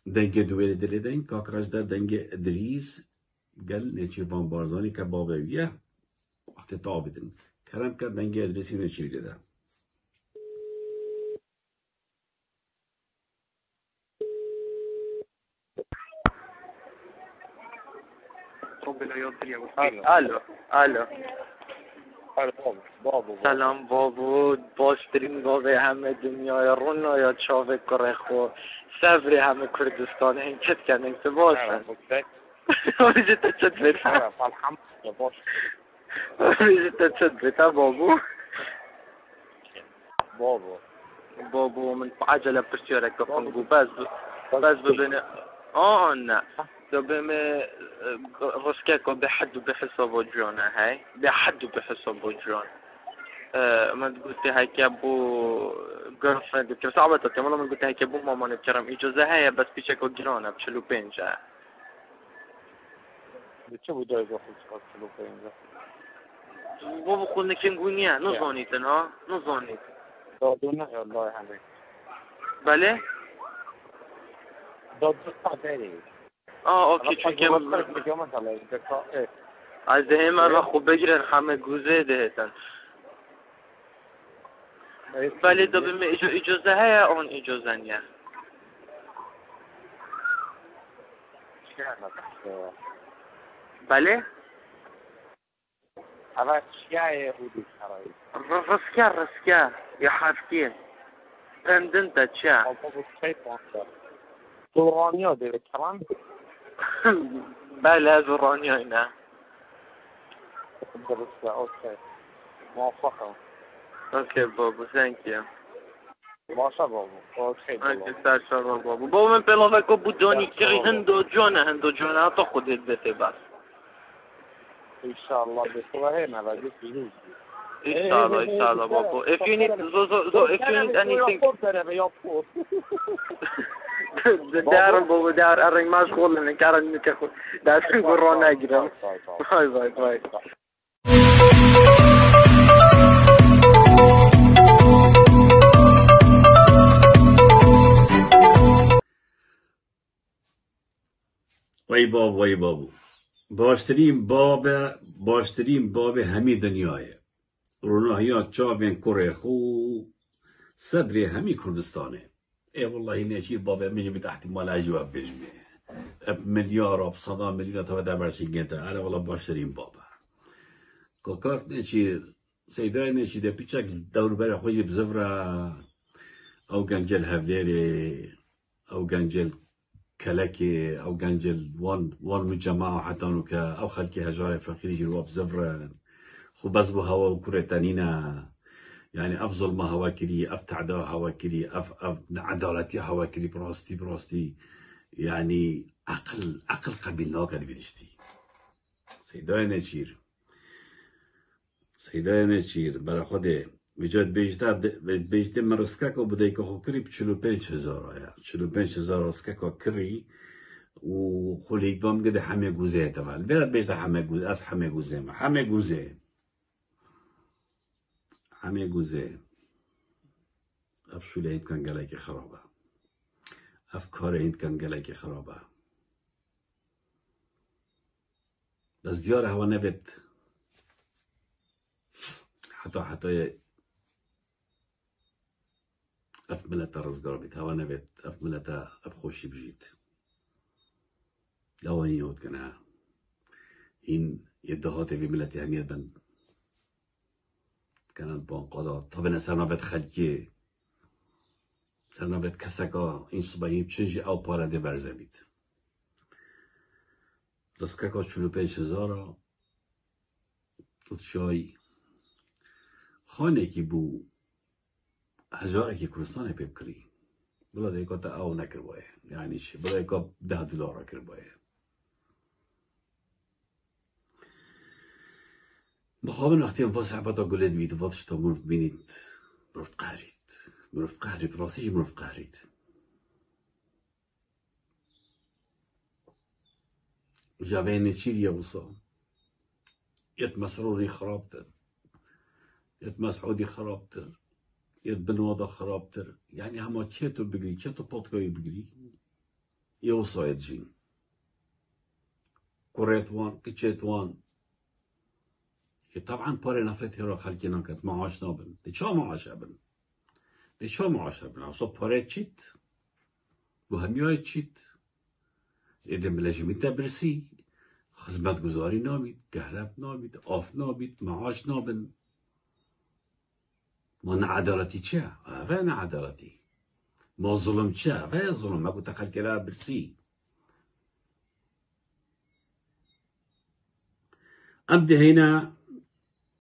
دنگ دویل دلیدن کاکراج در دنگ ادریس قال نيتشيفان بارزاني كبابوية وقت طابدن كلام كان دنگ ادريسي نيتشي ده الو الو بابو سلام بابو باشترین بابه همه دنیای رونای چاوه کره خو صبری همه کردستان این چت کردن که باشن اویجه تا چت بیتا اویجه تا چت بیتا بابو بابو من عجله بسیاره که خونگو بس ببینه نه لو بما رسكاكو بحد بحسابه جونا هاي بحد بحسابه جون ما قلت هاي كابو جيرل فريند كيف صعبة تمام ما قلت هاي كابو ماما نكرم إجازة هاي بس بيشكو جرونا بشلو بينجا بتشوفوا ده ياخذ شلو بينجا بابا قلنا كنغونيا نظنيت ها نظنيت دادونا الله يحميك بله دادونا تاني اوکی چون که از ده من خوب بگیرن همه گوزه دهتن بله دا بیم اجازه های اون اجازه نیه بله رسكية هودي رسكية يا حافكين اندن تا چه دورانيا داره كمان بله دورانيا اینا درسته اوكي موافقة اوكي بابو ثانك يو باشه بابو اوكي بابو من پلاوه که بودانی کری هندو جانه حتی خودت بته بس ان شاء الله بسوها هنا بعد فلوس Inshallah, Babo. If you need anything, دار بابا دار أرنج مشغول إن كارن نكخو دار كورونا جرام. باي. وای بابو باشترین باب همی دنیایه روناهیات چاوین کره خو صدری همی کردستانه ای والله نشی بابا میجی به احتمال اجواب بجمه ملیار اب صدا میلیون تا در برسینگنده آره والله باشترین بابا کوکارت نشی سیدای نشی ده پیچک دور بر خوی بزفرا او گنجل هفدری او گنجل كلاكي او جنجل وان من جماعه حتى نوكا او خلكي هجاره فقيري جلواب زفرا خو بزبو هوا وكره تانينا يعني افضل ما هوا كري افتعدا هوا كري اف عدالتي هوا كري براستي يعني عقل قبيلنا كان بيدشتي سيداي نچير برا خوده وجود بیشتر مرسکه که بوده که خو کری 45,000 45,000 رسکه که کری و خلیگ وام گده همه گوزه تفعل بیاد بیشتر همه گوزه اف شوله هید کن گله که خرابه اف کار هید کن گله که خرابه بس دیار هوا نبید حتی اف ملتا رزقار بيت هوا نبت اف ملتا اب خوشي بجيت لواني يود كنا این يدهات في ملتي همیت بند كانت بانقادا طبعا سرنابت خلقية سرنابت كسكا این صبحیم چنجي او پارنده برزه بيت دستكاكا 45,000 توت شای خانه کی بو هزاره که کردستان پیب کری بلا دیگه تا او نکر باید یعنی چی بلا دیگه $10 کر باید بخوابن وقتی هم واسه حبتا گلد بید واسه تا مرفت بینید مرفت قهرید راسیش مرفت قهرید جاوه نچیر یا بسا یت مسروری خرابتر یت مسعودی خرابتر يد بنواضع خرابتر يعني هما تشيتو بقري تشيتو بوتكوي بقري يوصايد جين كوريت وان كتشيت وان طبعا باري نفت هيرو خلقنا كت معاش نابن دي شو معاش ابن دي شو معاش ابن او صو باري تشيت وهميوي تشيت إذا ملاجمين تبرسي خدمت گزاری نابید كهرب نابید آف نابید معاش نابن ما نعدالتي چه؟ اوه نعدالتي ما ظلم چه؟ اوه ظلم ما كنت خلق لا برسي أبدي هنا